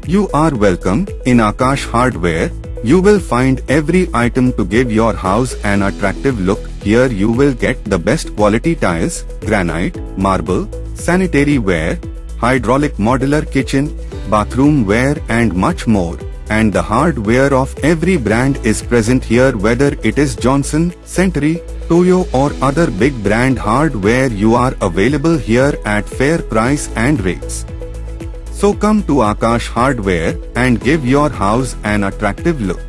You are welcome. In Akash Hardware, you will find every item to give your house an attractive look. Here you will get the best quality tiles, granite, marble, sanitary ware, hydraulic modular kitchen, bathroom ware and much more. And the hardware of every brand is present here, whether it is Johnson, Century, Toyo or other big brand hardware. You are available here at fair price and rates. So come to Akash Hardware and give your house an attractive look.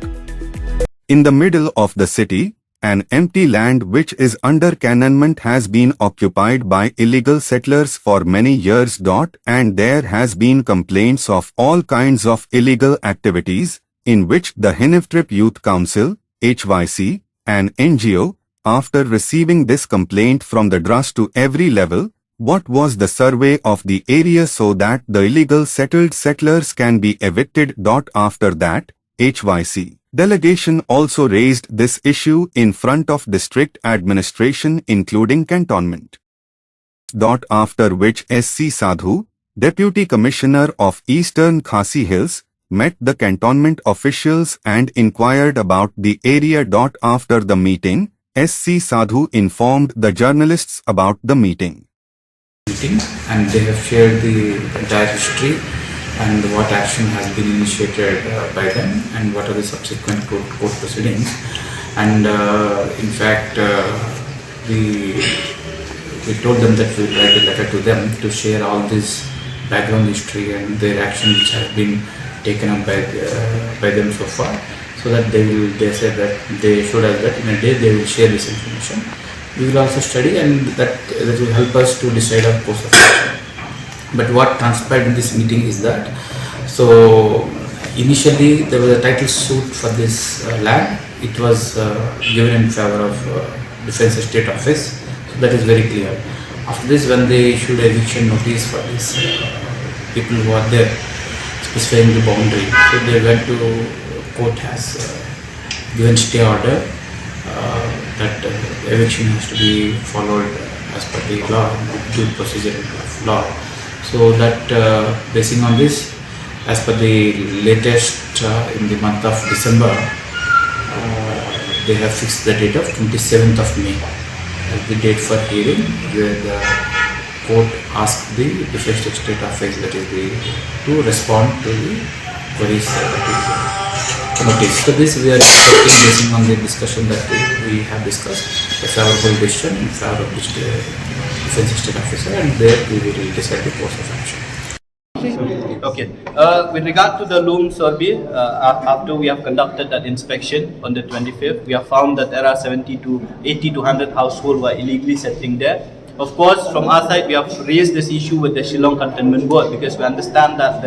In the middle of the city, an empty land which is under cantonment has been occupied by illegal settlers for many years. And there has been complaints of all kinds of illegal activities, in which the HYNNIWTREP Youth Council, HYC, an NGO, after receiving this complaint from the drus to every level, what was the survey of the area so that the illegal settlers can be evicted. After that, HYC delegation also raised this issue in front of district administration including cantonment. After which SC Sadhu, Deputy Commissioner of Eastern Khasi Hills, met the cantonment officials and inquired about the area. After the meeting, SC Sadhu informed the journalists about the meeting. And they have shared the entire history and what action has been initiated by them and what are the subsequent court proceedings. And in fact, we told them that we will write a letter to them to share all this background history and their action which has been taken up by them so far, so that they said that they showed us that in a day they will share this information. We will also study, and that will help us to decide our course of action. But what transpired in this meeting is that, so initially there was a title suit for this land. It was given in favor of Defence Estate Office, so that is very clear. After this, when they issued eviction notice for these people who are there, specifying the boundary, so they went to court, has given stay order that eviction has to be followed as per the law, due procedure of law. So that basing on this, as per the latest in the month of December, they have fixed the date of 27th of May as the date for hearing, where the court asked the Defence Estate Office, that is to respond to the queries notice. So this we are expecting, based on the discussion that we have discussed, a favorable decision in favor of the Defence Estate Officer, and there we will decide the course of action. Okay. With regard to the loom survey, after we have conducted that inspection on the 25th, we have found that there are 80 to 100 households who are illegally settling there. Of course, from our side, we have raised this issue with the Shillong Cantonment Board, because we understand that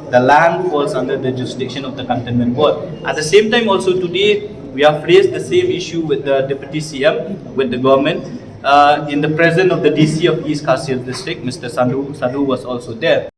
the land falls under the jurisdiction of the Cantonment Board. At the same time, also today, we have raised the same issue with the Deputy CM, with the government. In the presence of the DC of East Khasi District, Mr. Sadhu was also there.